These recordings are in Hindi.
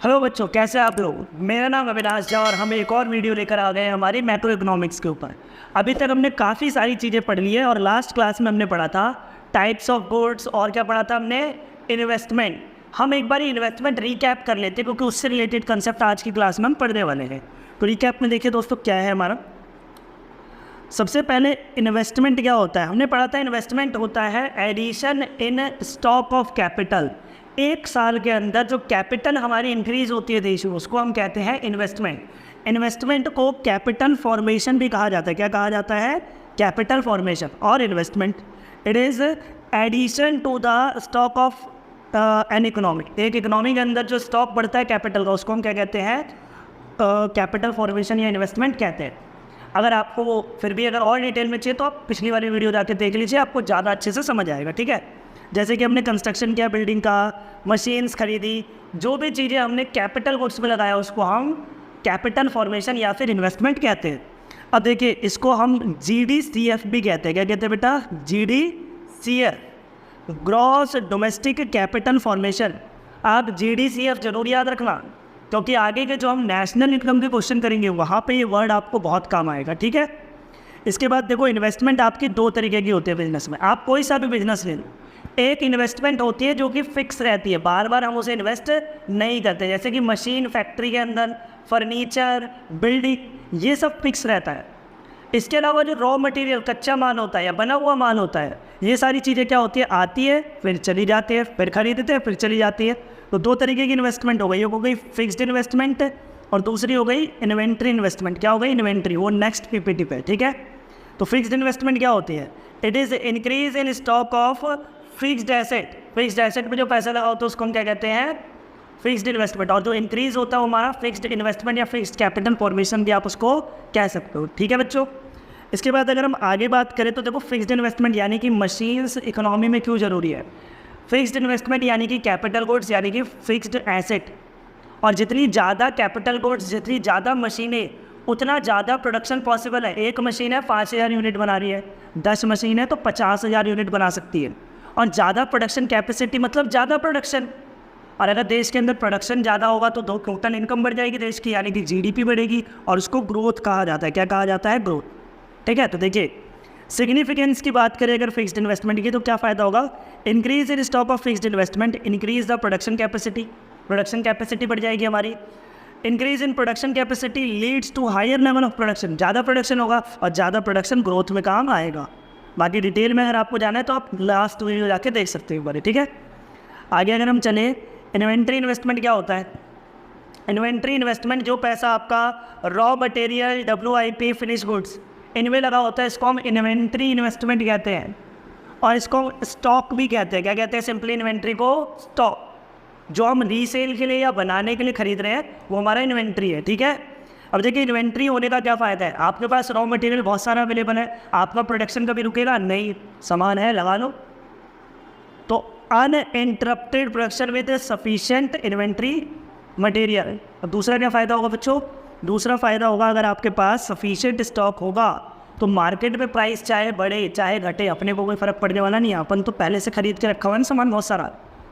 हेलो बच्चों, कैसे आप लोग। मेरा नाम अविनाश झा और हम एक और वीडियो लेकर आ गए हैं हमारी मैक्रो इकोनॉमिक्स के ऊपर। अभी तक हमने काफ़ी सारी चीज़ें पढ़ ली है और लास्ट क्लास में हमने पढ़ा था टाइप्स ऑफ गुड्स और क्या पढ़ा था हमने, इन्वेस्टमेंट। हम एक बार इन्वेस्टमेंट रिकैप कर लेते हैं क्योंकि उससे रिलेटेड कंसेप्ट आज की क्लास में हम पढ़ने वाले हैं। तो रिकैप में देखिए दोस्तों क्या है हमारा। सबसे पहले इन्वेस्टमेंट क्या होता है, हमने पढ़ा था इन्वेस्टमेंट होता है addition in stock of capital. एक साल के अंदर जो कैपिटल हमारी इंक्रीज होती है देश में उसको हम कहते हैं इन्वेस्टमेंट। इन्वेस्टमेंट को कैपिटल फॉर्मेशन भी कहा जाता है। क्या कहा जाता है? कैपिटल फॉर्मेशन और investment. It is addition to the stock of an economy. एक इकोनॉमी के अंदर जो स्टॉक बढ़ता है कैपिटल का उसको हम क्या कहते हैं? कैपिटल फॉर्मेशन या इन्वेस्टमेंट कहते हैं। अगर आपको फिर भी अगर और डिटेल में चाहिए तो आप पिछली वाली वीडियो जाके देख लीजिए, आपको ज़्यादा अच्छे से समझ आएगा। ठीक है, जैसे कि हमने कंस्ट्रक्शन किया, बिल्डिंग का, मशीन्स खरीदी, जो भी चीज़ें हमने कैपिटल गुड्स में लगाया उसको हम कैपिटल फॉर्मेशन या फिर इन्वेस्टमेंट कहते हैं। अब देखिए इसको हम GDCF भी कहते हैं। क्या कहते हैं बेटा? GDCF, gross domestic capital formation. आप GDCF जरूर याद रखना क्योंकि आगे के जो हम नेशनल इनकम के क्वेश्चन करेंगे वहाँ पे ये वर्ड आपको बहुत काम आएगा। ठीक है, इसके बाद देखो इन्वेस्टमेंट आपकी दो तरीके की होती है बिजनेस में। आप कोई सा भी बिजनेस ले लो, एक इन्वेस्टमेंट होती है जो कि फिक्स रहती है, बार बार हम उसे इन्वेस्ट नहीं करते। जैसे कि मशीन फैक्ट्री के अंदर, फर्नीचर, बिल्डिंग, ये सब फिक्स रहता है। इसके अलावा जो रॉ मटेरियल, कच्चा माल होता है या बना हुआ माल होता है, ये सारी चीज़ें क्या होती है? आती है फिर चली जाती है, फिर खरीदते हैं फिर चली जाती है। तो दो तरीके की इन्वेस्टमेंट हो गई, एक हो गई फिक्स्ड इन्वेस्टमेंट और दूसरी हो गई इन्वेंट्री इन्वेस्टमेंट। क्या हो गई? इन्वेंट्री, वो नेक्स्ट PPT पे। ठीक है, तो फिक्स्ड इन्वेस्टमेंट क्या होती है? It is increase in stock of fixed asset. Fixed asset में जो पैसा लगा होता है उसको हम क्या कहते हैं? Fixed investment. और जो इंक्रीज होता है हमारा फिक्स्ड इन्वेस्टमेंट या फिक्स्ड कैपिटल फॉर्मेशन भी आप उसको कह सकते हो। ठीक है बच्चों, इसके बाद अगर हम आगे बात करें तो देखो फिक्स्ड इन्वेस्टमेंट यानी कि मशीन्स इकोनॉमी में क्यों ज़रूरी है। फिक्स्ड इन्वेस्टमेंट यानी कि कैपिटल गुड्स यानी कि फिक्स्ड एसेट। और जितनी ज़्यादा कैपिटल गुड्स, जितनी ज़्यादा मशीनें, उतना ज़्यादा प्रोडक्शन पॉसिबल है। एक मशीन है 5000 यूनिट बना रही है, 10 मशीन है तो 50,000 यूनिट बना सकती है। और ज़्यादा प्रोडक्शन कैपेसिटी मतलब ज़्यादा प्रोडक्शन। और अगर देश के अंदर प्रोडक्शन ज़्यादा होगा तो टोटल इनकम बढ़ जाएगी देश की, यानी कि GDP बढ़ेगी और उसको ग्रोथ कहा जाता है। क्या कहा जाता है? ग्रोथ। ठीक है, तो देखिए सिग्निफिकेंस की बात करें अगर फिक्स्ड इन्वेस्टमेंट की तो क्या फ़ायदा होगा? Increase in stock of fixed investment, increase the production capacity. Production capacity बढ़ जाएगी हमारी। Increase in production capacity leads to higher level of production. ज़्यादा प्रोडक्शन होगा और ज़्यादा प्रोडक्शन ग्रोथ में काम आएगा। बाकी डिटेल में अगर आपको जाना है तो आप लास्ट वीडियो जाके देख सकते हो एक बार। ठीक है, आगे अगर हम चले, इन्वेंट्री इन्वेस्टमेंट क्या होता है? इन्वेंट्री इन्वेस्टमेंट जो पैसा आपका raw material, WIP, finish goods, इनमें लगा होता है इसको हम इन्वेंट्री इन्वेस्टमेंट कहते हैं। और इसको स्टॉक भी कहते हैं। क्या कहते हैं? सिंपली इन्वेंट्री को स्टॉक। जो हम रीसेल के लिए या बनाने के लिए खरीद रहे हैं वो हमारा इन्वेंट्री है। ठीक है, अब देखिए इन्वेंट्री होने का क्या फ़ायदा है? आपके पास रॉ मटेरियल बहुत सारा अवेलेबल है, आपका प्रोडक्शन कभी रुकेगा नहीं, सामान है लगा लो। तो uninterrupted production with sufficient inventory material. अब दूसरा क्या फ़ायदा होगा बच्चों? दूसरा फ़ायदा होगा अगर आपके पास सफिशिएंट स्टॉक होगा तो मार्केट में प्राइस चाहे बढ़े चाहे घटे, अपने को कोई फ़र्क पड़ने वाला नहीं है। अपन तो पहले से खरीद के रखा हुआ है सामान बहुत सारा,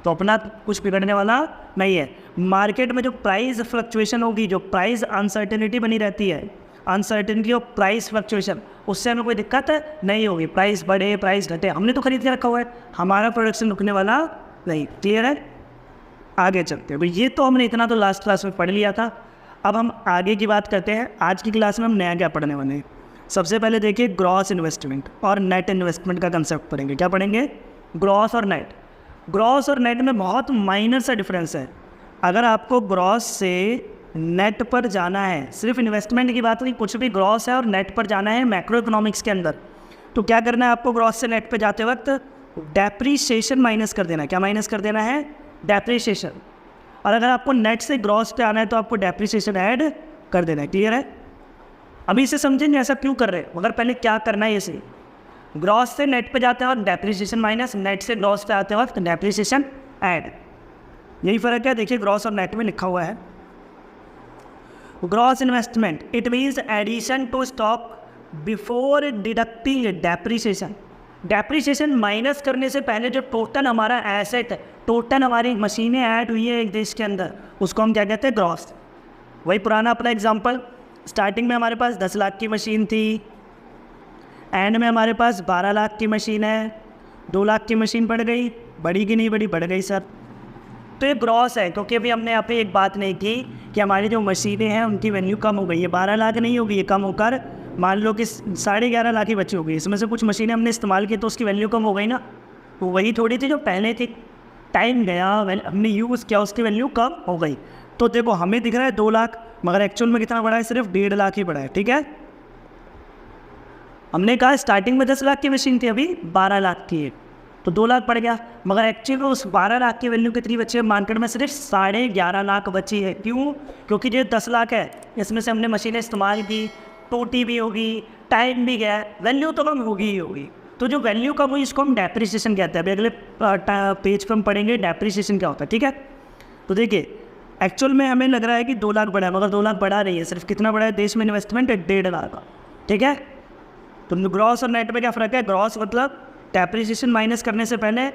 तो अपना कुछ बिगड़ने वाला नहीं है। मार्केट में जो प्राइस फ्लक्चुएशन होगी, जो प्राइस अनसर्टेनिटी बनी रहती है, अनसर्टेनिटी और प्राइस फ्लक्चुएशन, उससे हमें कोई दिक्कत नहीं होगी। प्राइस बढ़े प्राइस घटे, हमने तो खरीद के रखा हुआ है, हमारा प्रोडक्शन रुकने वाला नहीं। क्लियर है? आगे चलते हैं। तो ये तो हमने इतना तो लास्ट क्लास में पढ़ लिया था। अब हम आगे की बात करते हैं। आज की क्लास में हम नया क्या पढ़ने वाले हैं। सबसे पहले देखिए ग्रॉस इन्वेस्टमेंट और नेट इन्वेस्टमेंट का कंसेप्ट पढ़ेंगे। क्या पढ़ेंगे? ग्रॉस और नेट। ग्रॉस और नेट में बहुत माइनर सा डिफरेंस है। अगर आपको ग्रॉस से नेट पर जाना है, सिर्फ इन्वेस्टमेंट की बात नहीं, कुछ भी ग्रॉस है और नेट पर जाना है मैक्रो इकोनॉमिक्स के अंदर, तो क्या करना है आपको? ग्रॉस से नेट पे जाते वक्त डेप्रीशिएशन माइनस कर देना है। क्या माइनस कर देना है? डेप्रीशिएशन। और अगर आपको नेट से ग्रॉस पे आना है तो आपको डेप्रीशिएशन ऐड कर देना है। क्लियर है? अभी इसे समझेंगे ऐसा क्यों कर रहे हैं, मगर पहले क्या करना है। इसे ग्रॉस से नेट पे जाते हैं और डेप्रीशिएशन माइनस, नेट से ग्रॉस पे आते वक्त डेप्रीशिएशन ऐड। यही फ़र्क है। देखिए ग्रॉस और नेट में लिखा हुआ है gross investment, it means addition to stock before deducting depreciation. Depreciation minus करने से पहले जो टोटल हमारा एसेट है, टोटल हमारी मशीनें ऐड हुई है एक देश के अंदर, उसको हम क्या कहते हैं? ग्रॉस। वही पुराना अपना एग्जांपल, स्टार्टिंग में हमारे पास 10 लाख की मशीन थी, एंड में हमारे पास 12 लाख की मशीन है, 2 लाख की मशीन बढ़ गई, बढ़ी कि नहीं बढ़ी? बढ़ गई सर। तो ये ग्रॉस है, क्योंकि अभी हमने यहाँ पे एक बात नहीं की कि हमारी जो मशीनें हैं उनकी वैल्यू कम हो गई है। 12 लाख नहीं होगी, ये कम होकर मान लो कि 11.5 लाख ही बची होगी। इसमें से कुछ मशीनें हमने इस्तेमाल की तो उसकी वैल्यू कम हो गई ना, तो वही थोड़ी थी जो पहले थी, टाइम गया, हमने यूज़ किया, उसकी वैल्यू कम हो गई। तो देखो हमें दिख रहा है 2 लाख, मगर एक्चुअल में कितना बढ़ा है? सिर्फ 1.5 लाख ही बढ़ा है। ठीक है, हमने कहा स्टार्टिंग में 10 लाख की मशीन थी, अभी 12 लाख की है, तो 2 लाख बढ़ गया, मगर एक्चुअली में उस 12 लाख की वैल्यू कितनी बची है? मार्केट में सिर्फ 11.5 लाख बची है। क्यों? क्योंकि जो 10 लाख है इसमें से हमने मशीनें इस्तेमाल की, टूटी भी होगी, टाइम भी गया, वैल्यू तो कम होगी ही होगी। तो जो वैल्यू कम हुई इसको हम डेप्रिसिएशन कहते हैं। अभी अगले पेज पर हम पढ़ेंगे डेप्रिसिएशन क्या होता है। ठीक है, तो देखिए एक्चुअल में हमें लग रहा है कि 2 लाख बढ़ा है, मगर 2 लाख बढ़ा नहीं है, सिर्फ कितना बढ़ा है? देश में इन्वेस्टमेंट है 1.5 लाख का। ठीक है, तो ग्रॉस और नेट में क्या फ़र्क है? ग्रॉस मतलब डेप्रिसिएशन माइनस करने से पहले,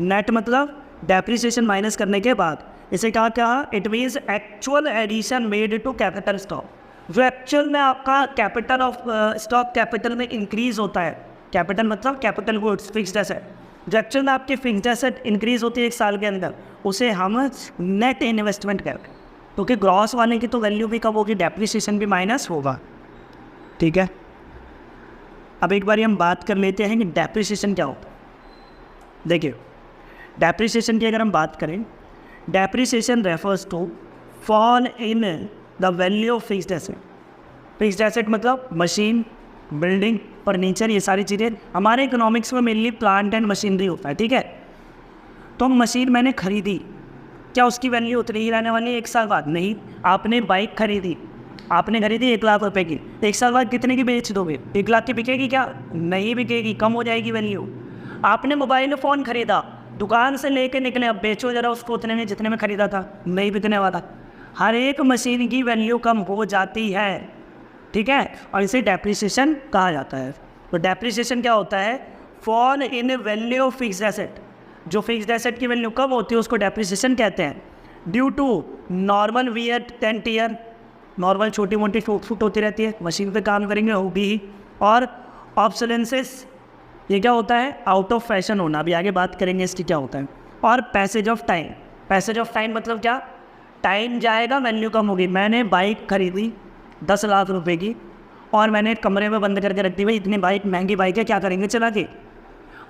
नेट मतलब डेप्रिसिएशन माइनस करने के बाद। इसे कहा it means actual addition made to capital stock. जो एक्चुअल में आपका कैपिटल ऑफ स्टॉक कैपिटल में इंक्रीज़ होता है, कैपिटल मतलब कैपिटल गुड्स, फिक्स्ड एसेट, जो एक्चुअल में आपकी फिक्स्ड एसेट इंक्रीज़ होती है 1 साल के अंदर, उसे हम नेट इन्वेस्टमेंट कहते हैं। क्योंकि ग्रॉस वाले की तो वैल्यू भी कम होगी, डेप्रिसिएशन भी माइनस होगा। ठीक है, अब एक बार हम बात कर लेते हैं कि डेप्रिसिएशन क्या होता है। देखिए डेप्रिसिएशन की अगर हम बात करें, depreciation refers to fall in the value of fixed asset. Fixed asset मतलब मशीन, बिल्डिंग, फर्नीचर, ये सारी चीज़ें हमारे इकोनॉमिक्स में मेनली प्लांट एंड मशीनरी होता है। ठीक है, तो मशीन मैंने खरीदी, क्या उसकी वैल्यू उतनी ही रहने वाली है 1 साल बाद? नहीं। आपने बाइक खरीदी, आपने खरीदी 1 लाख रुपए की, 1 साल बाद कितने की बेच दोगे? 1 लाख की बिकेगी क्या? नहीं बिकेगी, कम हो जाएगी वैल्यू। आपने मोबाइल फ़ोन खरीदा, दुकान से लेके निकले, अब बेचो जरा उसको उतने में जितने में ख़रीदा था, नहीं बिकने वाला। हर एक मशीन की वैल्यू कम हो जाती है। ठीक है, और इसे डेप्रिसिएशन कहा जाता है। तो डेप्रिसिएशन क्या होता है? Fall in value of fixed asset. जो फिक्स्ड एसेट की वैल्यू कम होती है उसको डेप्रिसिएशन कहते हैं। Due to normal wear and tear, normal छोटी मोटी टूट फूट होती रहती है, मशीन पे काम करेंगे होगी ही। और ऑब्सोलेंसेस, ये क्या होता है? आउट ऑफ फैशन होना, अभी आगे बात करेंगे इसकी क्या होता है। और passage of time, passage of time मतलब क्या? टाइम जाएगा, वैल्यू कम होगी। मैंने बाइक खरीदी 10 लाख रुपए की और मैंने कमरे में बंद करके रख दी, भाई इतनी बाइक महंगी बाइक है, क्या करेंगे चला के,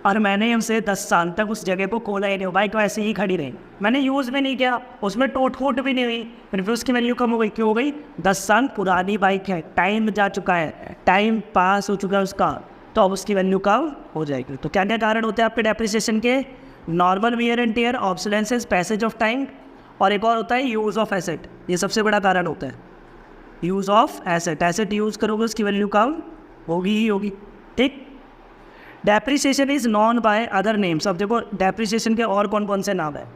और मैंने हमसे 10 साल तक उस जगह को खोला ही नहीं, बाइक वैसे ही खड़ी रही, मैंने यूज़ भी नहीं किया, उसमें टूट फूट भी नहीं हुई, फिर भी उसकी वैल्यू कम हो गई। क्यों हो गई? 10 साल पुरानी बाइक है, टाइम जा चुका है, टाइम पास हो चुका है उसका, तो अब उसकी वैल्यू कम हो जाएगी। तो क्या क्या कारण होते हैं आपके डेप्रिसिएशन के? Normal wear and tear, obsolescences, passage of time, और एक और होता है यूज़ ऑफ एसेट। ये सबसे बड़ा कारण होता है, use of asset. Asset use करोगे उसकी वैल्यू कम होगी ही होगी। ठीक, depreciation is known by other names. अब देखो डेप्रिसिएशन के और कौन कौन से नाम है।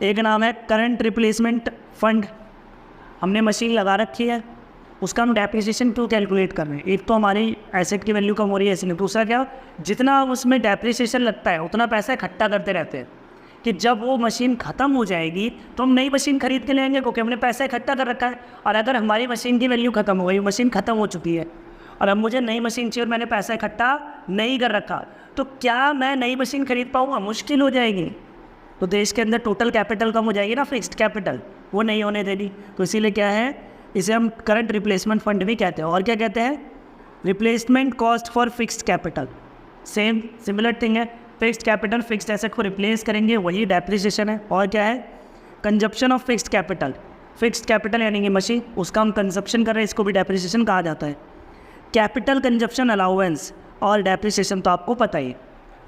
एक नाम है करंट रिप्लेसमेंट फंड, हमने मशीन लगा रखी है, उसका हम डेप्रिसिएशन क्यों कैलकुलेट कर रहे हैं? एक तो हमारी एसेट की वैल्यू कम हो रही है इसलिए, दूसरा क्या, जितना उसमें डेप्रिसिएशन लगता है उतना पैसा इकट्ठा करते रहते हैं कि जब वो मशीन ख़त्म हो जाएगी तो हम नई मशीन खरीद के लेंगे, क्योंकि हमने पैसा इकट्ठा कर रखा है। और अगर हमारी मशीन की वैल्यू ख़त्म हो गई, मशीन ख़त्म हो चुकी है और अब मुझे नई मशीन चाहिए और मैंने पैसा इकट्ठा नहीं कर रखा, तो क्या मैं नई मशीन खरीद पाऊँगा? मुश्किल हो जाएगी। तो देश के अंदर टोटल कैपिटल कम हो जाएगी ना, फिक्स्ड कैपिटल, वो नहीं होने देनी। तो इसीलिए क्या है, इसे हम करंट रिप्लेसमेंट फंड भी कहते हैं। और क्या कहते हैं? Replacement cost for fixed capital, same similar thing है। फिक्स्ड कैपिटल फिक्स्ड एसेट को रिप्लेस करेंगे, वही डेप्रिसिएशन है। और क्या है? Consumption of fixed capital, fixed capital यानी कि मशीन, उसका हम कंजप्शन कर रहे हैं, इसको भी डेप्रिसिएशन कहा जाता है। कैपिटल कंजप्शन अलाउंस और डेप्रिसिएशन तो आपको पता ही है,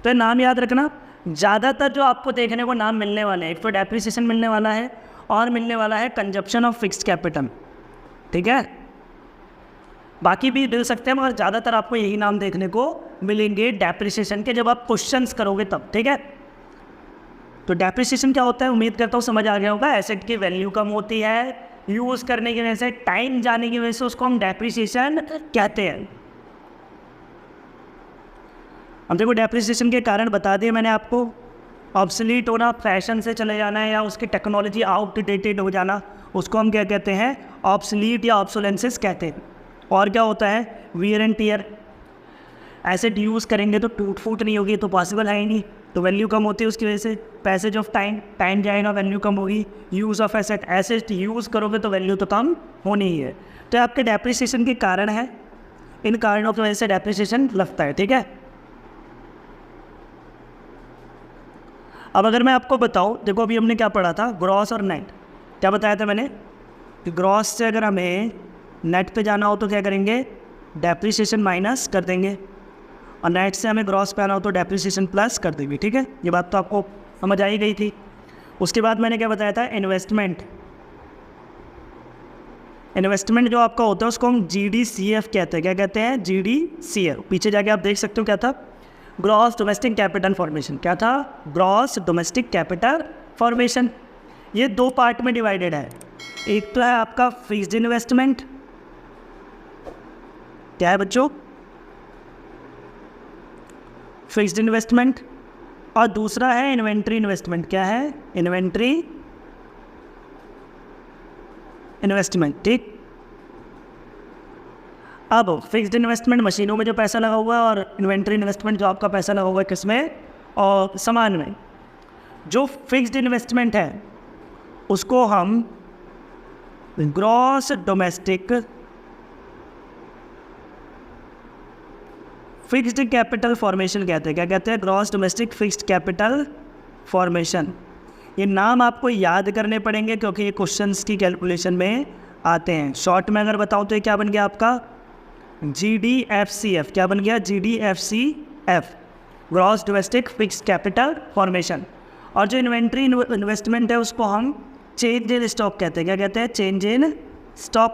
तो नाम याद रखना। ज़्यादातर जो आपको देखने को नाम मिलने वाले हैं, एक तो डेप्रिसिएशन मिलने वाला है और मिलने वाला है कंजप्शन ऑफ फिक्स्ड कैपिटल। ठीक है, बाकी भी मिल सकते हैं मगर ज़्यादातर आपको यही नाम देखने को मिलेंगे डेप्रिसिएशन के, जब आप क्वेश्चंस करोगे तब। ठीक है, तो डेप्रिसिएशन क्या होता है, उम्मीद करता हूँ समझ आ गया होगा। एसेट की वैल्यू कम होती है यूज़ करने की वजह से, टाइम जाने की वजह से, उसको हम डेप्रिसिएशन कहते हैं। अब देखो डेप्रिसिएशन के कारण बता दिए मैंने आपको। ऑब्सलीट होना, फैशन से चले जाना है या उसकी टेक्नोलॉजी आउटडेटेड हो जाना, उसको हम क्या कहते हैं, ऑब्सलीट या ऑब्सोलेंसिस कहते हैं। और क्या होता है, wear and tier. Acid use करेंगे तो टूट फूट नहीं होगी, तो पॉसिबल है ही नहीं, तो वैल्यू कम होती है उसकी वजह से। पैसेज ऑफ टाइम, टाइम जाएगा वैल्यू कम होगी। Use of asset, asset use करोगे तो वैल्यू तो कम होनी ही है। तो आपके डेप्रिसिएशन के कारण है, इन कारणों की वजह से डेप्रिसिएशन लगता है। ठीक है, अब अगर मैं आपको बताऊं, देखो अभी हमने क्या पढ़ा था, ग्रॉस और नेट। क्या बताया था मैंने कि ग्रॉस से अगर हमें नेट पे जाना हो तो क्या करेंगे, डेप्रिसिएशन माइनस कर देंगे, और नेट से हमें ग्रॉस पे आना हो तो डेप्रिसिएशन प्लस कर देंगे। ठीक है, ये बात तो आपको समझ आई गई थी। उसके बाद मैंने क्या बताया था, इन्वेस्टमेंट। इन्वेस्टमेंट जो आपका होता है उसको हम GDCF कहते हैं। क्या कहते हैं, GDCF। पीछे जाके आप देख सकते हो क्या था, ग्रॉस डोमेस्टिक कैपिटल फॉर्मेशन। क्या था, ग्रॉस डोमेस्टिक कैपिटल फॉर्मेशन। ये दो पार्ट में डिवाइडेड है। एक तो है आपका फिक्स्ड इन्वेस्टमेंट, क्या है बच्चों, फिक्स्ड इन्वेस्टमेंट, और दूसरा है इन्वेंट्री इन्वेस्टमेंट। क्या है, इन्वेंट्री इन्वेस्टमेंट। ठीक, अब फिक्स्ड इन्वेस्टमेंट मशीनों में जो पैसा लगा हुआ है, और इन्वेंट्री इन्वेस्टमेंट जो आपका पैसा लगा हुआ है किसमें, और सामान में। जो फिक्स्ड इन्वेस्टमेंट है उसको हम gross domestic fixed capital formation कहते हैं। क्या कहते हैं, gross domestic fixed capital formation. ये नाम आपको याद करने पड़ेंगे क्योंकि ये क्वेश्चंस की कैलकुलेशन में आते हैं। शॉर्ट में अगर बताऊं तो ये क्या बन गया आपका, GDFCF। क्या बन गया, GDFCF, gross domestic fixed capital formation. और जो इन्वेंट्री इन्वेस्टमेंट है उसको हम चेंज इन स्टॉक कहते हैं। क्या कहते हैं, चेंज इन स्टॉक।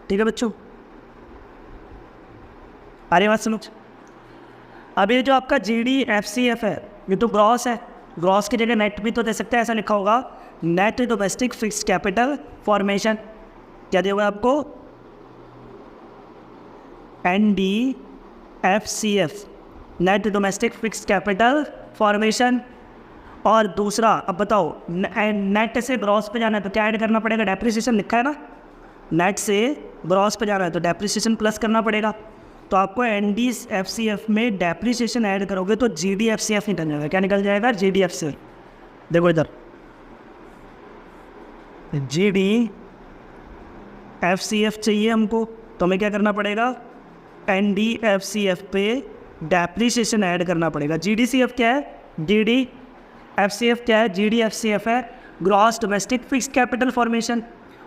ठीक है बच्चों, अरे बात समझ। अब ये जो आपका GDFCF है ये तो ग्रॉस है, ग्रॉस की जगह नेट भी तो दे सकते हैं, ऐसा लिखा होगा, net domestic fixed capital formation. क्या दिया हुआ है आपको, NDFCF, net domestic fixed capital formation. और दूसरा, अब बताओ, नेट से ग्रॉस पे जाना है तो क्या ऐड करना पड़ेगा, डेप्रिसिएशन लिखा है ना, नेट से ग्रॉस पे जाना है तो डेप्रिसिएशन प्लस करना पड़ेगा। तो आपको NDFCF में डेप्रिसिएशन ऐड करोगे तो GDFCF निकल जाएगा। क्या निकल जाएगा, GDFCF। देखो इधर, GDFCF चाहिए हमको, तो हमें क्या करना पड़ेगा, NDFCF पे डेप्रिसिएशन ऐड करना पड़ेगा। GDCF क्या है, GDFCF क्या है, GDFCF है gross domestic fixed capital formation,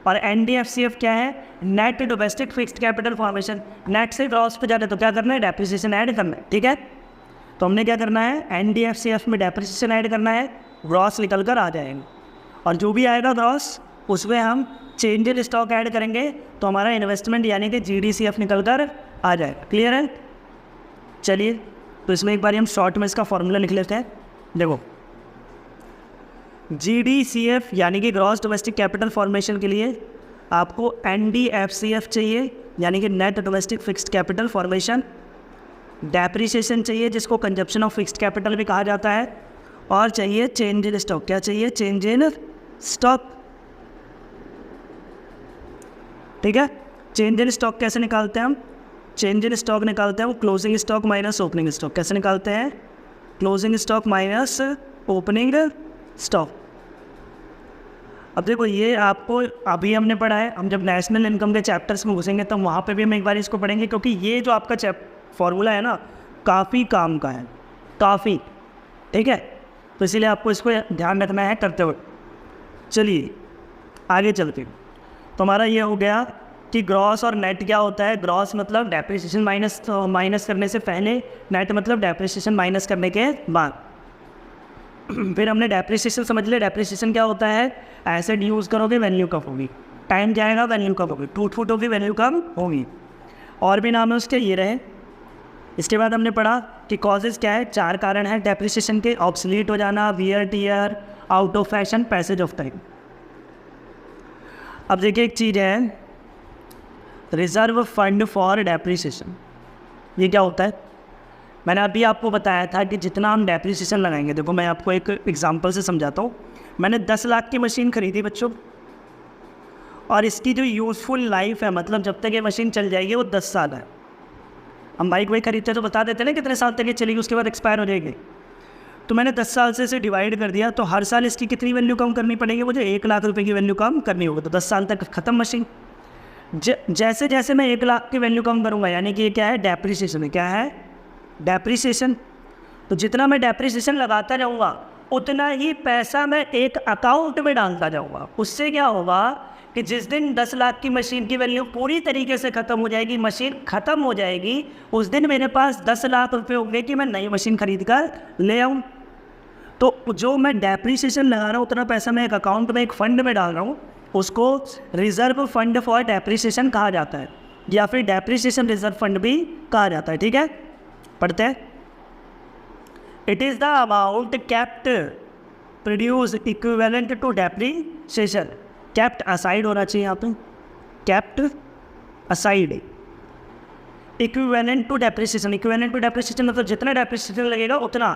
और NDFCF क्या है, net domestic fixed capital formation. Net से ग्रॉस पे जाना है तो क्या करना है, डेप्रिसिएशन ऐड करना है। ठीक है, तो हमने क्या करना है, NDFCF में डेप्रिसिएशन ऐड करना है, ग्रॉस निकल कर आ जाएगा, और जो भी आएगा ग्रॉस उसमें हम चेंज इन स्टॉक ऐड करेंगे तो हमारा इन्वेस्टमेंट यानी कि GDCF निकल कर आ जाएगा। क्लियर है, चलिए तो इसमें एक बार हम शॉर्ट में इसका फॉर्मूला लिख लेते हैं। देखो, GDCF यानी कि ग्रॉस डोमेस्टिक कैपिटल फॉर्मेशन के लिए आपको NDFCF चाहिए यानी कि net domestic fixed capital formation, depreciation चाहिए जिसको कंजप्शन ऑफ फिक्स्ड कैपिटल भी कहा जाता है, और चाहिए चेंज इन स्टॉक। क्या चाहिए, चेंज इन स्टॉक। ठीक है, चेंज इन स्टॉक कैसे निकालते हैं हम, चेंज इन स्टॉक निकालते हैं वो closing stock minus opening stock. कैसे निकालते हैं, closing stock minus opening stock. अब देखो ये आपको अभी हमने पढ़ा है, हम जब नेशनल इनकम के चैप्टर्स में घुसेंगे तब वहाँ पे भी हम एक बार इसको पढ़ेंगे, क्योंकि ये जो आपका फॉर्मूला है ना काफ़ी काम का है, काफ़ी। ठीक है, तो इसीलिए आपको इसको ध्यान रखना है करते हुए। चलिए आगे चलते हैं। तो हमारा ये हो गया कि ग्रॉस और नेट क्या होता है। ग्रॉस मतलब डेप्रिसिएशन माइनस करने से पहले, नेट मतलब डेप्रिसिएशन माइनस करने के बाद। फिर हमने डेप्रिसिएशन समझ लिया। डेप्रिसिएशन क्या होता है, एसेट यूज़ करोगे वैल्यू कम होगी, टाइम जाएगा वैल्यू कम होगी, टूट फूट होगी वैल्यू कम होगी, और भी नाम है उसके, ये रहे। इसके बाद हमने पढ़ा कि कॉजेज़ क्या है, 4 कारण हैं डेप्रिसिएशन के, ऑब्सलीट हो जाना, wear tear, out of fashion, passage of time. अब देखिए एक चीज़ है, रिजर्व फंड फॉर डेप्रिसिएशन। ये क्या होता है, मैंने अभी आपको बताया था कि जितना हम डेप्रिसिएशन लगाएंगे, देखो मैं आपको एक एग्जांपल से समझाता हूँ। मैंने 10 लाख की मशीन खरीदी बच्चों, और इसकी जो यूज़फुल लाइफ है, मतलब जब तक ये मशीन चल जाएगी वो 10 साल है। हम बाइक वाइक खरीदते तो बता देते ना कितने साल तक ये चलेगी, उसके बाद एक्सपायर हो जाएगी। तो मैंने 10 साल से इसे डिवाइड कर दिया, तो हर साल इसकी कितनी वैल्यू कम करनी पड़ेगी मुझे? 1 लाख रुपए की वैल्यू कम करनी होगी, तो 10 साल तक ख़त्म मशीन। जैसे जैसे मैं 1 लाख की वैल्यू कम करूँगा, यानी कि ये क्या है? डेप्रिसिएशन है। क्या है? डेप्रिसिएशन। तो जितना मैं डेप्रिसिएशन लगाता जाऊँगा उतना ही पैसा मैं एक अकाउंट में डालता जाऊँगा। उससे क्या होगा कि जिस दिन 10 लाख की मशीन की वैल्यू पूरी तरीके से ख़त्म हो जाएगी, मशीन ख़त्म हो जाएगी, उस दिन मेरे पास 10 लाख रुपए होंगे कि मैं नई मशीन खरीद कर ले आऊँ। तो जो मैं डेप्रिसिएशन लगा रहा हूँ उतना पैसा मैं एक अकाउंट में, एक फ़ंड में डाल रहा हूँ, उसको रिज़र्व फंड फॉर डेप्रिसिएशन कहा जाता है, या फिर डेप्रिसिएशन रिजर्व फंड भी कहा जाता है। ठीक है, पढ़ते हैं। It is the amount kept produce equivalent to depreciation. Kept aside होना चाहिए यहाँ पे, kept aside, equivalent to depreciation. Equivalent to depreciation मतलब जितना डेप्रिसिएशन लगेगा उतना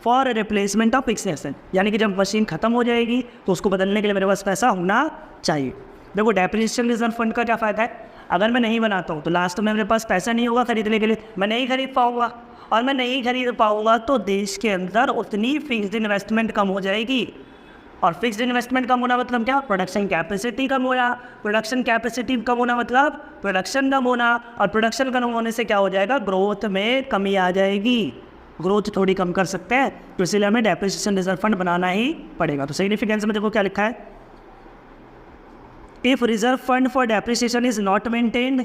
for replacement of fixed asset, यानी कि जब मशीन खत्म हो जाएगी तो उसको बदलने के लिए मेरे पास पैसा होना चाहिए। देखो डेप्रिसिएशन रिजर्व फंड का क्या फ़ायदा है? अगर मैं नहीं बनाता हूँ तो लास्ट में मेरे पास पैसा नहीं होगा खरीदने के लिए, मैं नहीं खरीद पाऊँगा, और मैं नहीं खरीद पाऊँगा तो देश के अंदर उतनी फिक्स्ड इन्वेस्टमेंट कम हो जाएगी। और फिक्स्ड इन्वेस्टमेंट कम होना मतलब क्या? प्रोडक्शन कैपेसिटी कम होना। प्रोडक्शन कैपेसिटी कम होना मतलब प्रोडक्शन कम होना, और प्रोडक्शन कम होने से क्या हो जाएगा? ग्रोथ में कमी आ जाएगी। ग्रोथ थोड़ी कम कर सकते हैं, तो इसलिए हमें डेप्रिसिएशन रिजर्व फंड बनाना ही पड़ेगा। तो सिग्निफिकेंस में देखो क्या लिखा है, if reserve fund for depreciation is not maintained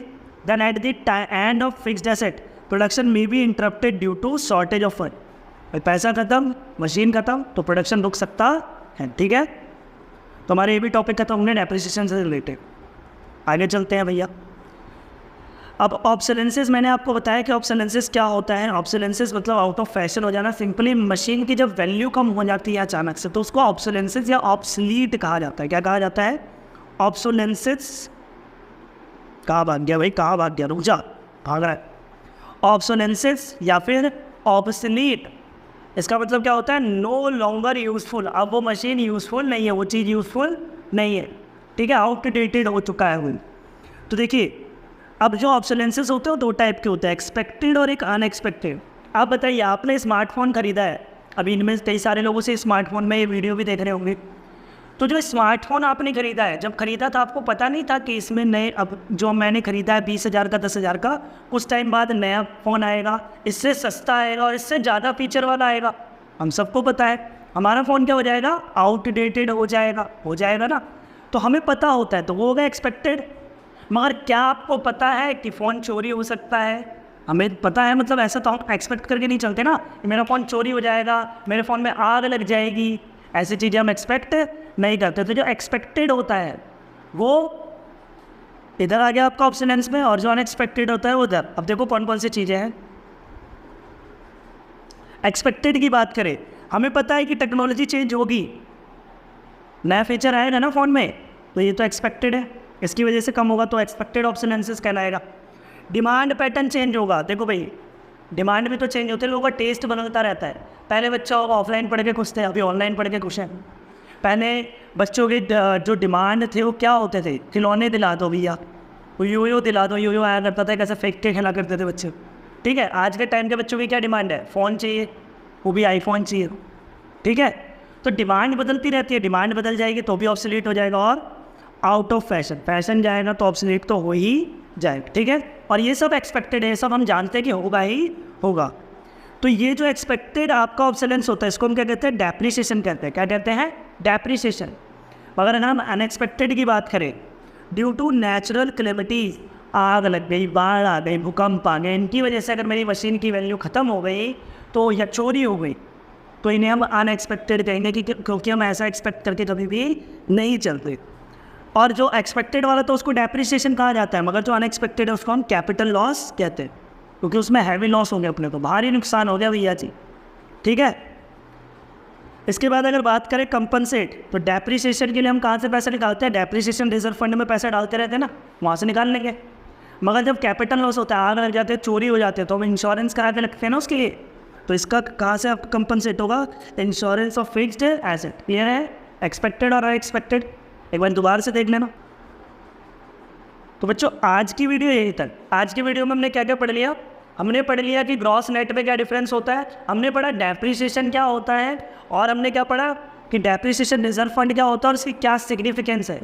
then at the end of fixed asset production may be interrupted due to shortage of fund. पैसा खत्म, मशीन खत्म, तो प्रोडक्शन रुक सकता है। ठीक है, तो हमारे ये भी टॉपिक खत्म होंगे डेप्रिसिएशन से रिलेटेड। आगे चलते हैं भैया। अब ऑब्सोलेंसेस, मैंने आपको बताया कि ऑब्सोलेंसेस क्या होता है। ऑब्सोलेंसेस मतलब आउट ऑफ फैशन हो जाना। सिंपली मशीन की जब वैल्यू कम हो जाती है अचानक से, तो उसको ऑब्सोलेंसेस या ऑब्सलीट कहा जाता है। क्या कहा जाता है? ऑब्सोलेंसेस। कहाँ भाग गया भाई, कहाँ भाग गया? रुक जा, भाग रहा है। ऑब्सोलेंसेस या फिर ऑब्सलीट, इसका मतलब क्या होता है? No longer useful. अब वो मशीन यूज़फुल नहीं है, वो चीज़ यूज़फुल नहीं है। ठीक है, आउटडेटेड हो चुका है वो। तो देखिए, अब जो ऑब्सोलेंसेस होते हैं वो 2 टाइप के होते हैं, एक्सपेक्टेड और एक अनएक्सपेक्टेड। आप बताइए, आपने स्मार्टफोन खरीदा है, अभी इनमें कई सारे लोगों से स्मार्टफोन में ये वीडियो भी देख रहे होंगे। तो जो स्मार्टफोन आपने खरीदा है, जब खरीदा था आपको पता नहीं था कि इसमें नए, अब जो मैंने खरीदा है 20,000 का, 10,000 का, कुछ टाइम बाद नया फ़ोन आएगा, इससे सस्ता आएगा और इससे ज़्यादा फीचर वाला आएगा। हम सबको पता है हमारा फ़ोन क्या हो जाएगा? आउटडेटेड हो जाएगा ना। तो हमें पता होता है, तो वो होगा एक्सपेक्टेड। मगर क्या आपको पता है कि फ़ोन चोरी हो सकता है? हमें पता है, मतलब ऐसा तो हम एक्सपेक्ट करके नहीं चलते ना, मेरा फ़ोन चोरी हो जाएगा, मेरे फ़ोन में आग लग जाएगी, ऐसी चीज़ें हम एक्सपेक्ट नहीं करते। तो जो एक्सपेक्टेड होता है वो इधर आ गया आपका ऑब्सोलेंस में, और जो अनएक्सपेक्टेड होता है वो उधर। अब देखो कौन कौन सी चीज़ें हैं। एक्सपेक्टेड की बात करें, हमें पता है कि टेक्नोलॉजी चेंज होगी, नया फीचर आएगा ना फ़ोन में, तो ये तो एक्सपेक्टेड है, इसकी वजह से कम होगा, तो एक्सपेक्टेड ऑब्सोलेंसेस कहलाएगा। डिमांड पैटर्न चेंज होगा। देखो भाई, डिमांड भी तो चेंज होते हैं, लोगों का टेस्ट बदलता रहता है। पहले बच्चा ऑफलाइन पढ़ के खुश थे, अभी ऑनलाइन पढ़ के खुश हैं। पहले बच्चों के जो डिमांड थे वो क्या होते थे? खिलौने दिला दो भैया, वो यो दिला दो, यो आया करता था, कैसे फेंक के खेला करते थे बच्चे। ठीक है, आज के टाइम के बच्चों की क्या डिमांड है? फ़ोन चाहिए, वो भी आईफोन चाहिए। ठीक है, तो डिमांड बदलती रहती है, डिमांड बदल जाएगी तो भी ऑब्सोलीट हो जाएगा, और आउट ऑफ फैशन जाएगा तो ऑब्सोलीट तो हो ही जाएगा। ठीक है, और ये सब एक्सपेक्टेड है, सब हम जानते हैं कि होगा ही होगा। तो ये जो एक्सपेक्टेड आपका ऑब्सोलेंस होता है, इसको हम क्या कहते हैं? डेप्रिसिएशन कहते हैं। क्या कहते हैं? डेप्रिसिएशन। अगर हम अनएक्सपेक्टेड की बात करें, ड्यू टू नेचुरल कैलेमिटीज, आग लग गई, बाढ़ आ गई, भूकंप आ गए, इनकी वजह से अगर मेरी मशीन की वैल्यू ख़त्म हो गई तो, या चोरी हो गई, तो इन्हें हम अनएक्सपेक्टेड कहेंगे, क्योंकि हम ऐसा एक्सपेक्ट करके कभी भी नहीं चलते। और जो एक्सपेक्टेड वाला तो उसको डेप्रिसिएशन कहा जाता है, मगर जो अनएक्सपेक्टेड है उसको हम कैपिटल लॉस कहते हैं, क्योंकि उसमें हैवी लॉस हो गया, अपने को भारी नुकसान हो गया भैया जी। ठीक है, इसके बाद अगर बात करें कंपनसेट, तो डेप्रिसिएशन के लिए हम कहाँ से पैसा निकालते हैं? डेप्रिसिएशन रिजर्व फंड में पैसा डालते रहते हैं ना, वहाँ से निकाल लेंगे। मगर जब कैपिटल लॉस होता है, आग लग जाते हैं, चोरी हो जाते हैं, तो हम इंश्योरेंस करा के रखते हैं ना उसके लिए। तो इसका कहाँ से आपका कंपनसेट होगा? Insurance of fixed asset. ये है एक्सपेक्टेड और अनएक्सपेक्टेड। एक बार दोबारा से देख लेना। तो बच्चों आज की वीडियो यही तक। आज की वीडियो में हमने क्या क्या पढ़ लिया? हमने पढ़ लिया कि ग्रॉस नेट में क्या डिफरेंस होता है, हमने पढ़ा डेप्रिसिएशन क्या होता है, और हमने क्या पढ़ा कि डेप्रिसिएशन रिजर्व फंड क्या होता है और उसकी क्या सिग्निफिकेंस है,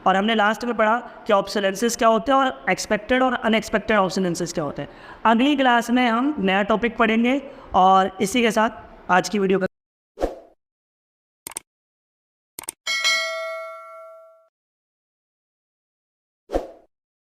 और हमने लास्ट में पढ़ा कि ऑब्सोलेंसेस क्या होते हैं और एक्सपेक्टेड और अनएक्सपेक्टेड ऑब्सोलेंसेस क्या होते हैं। अगली क्लास में हम नया टॉपिक पढ़ेंगे और इसी के साथ आज की वीडियो का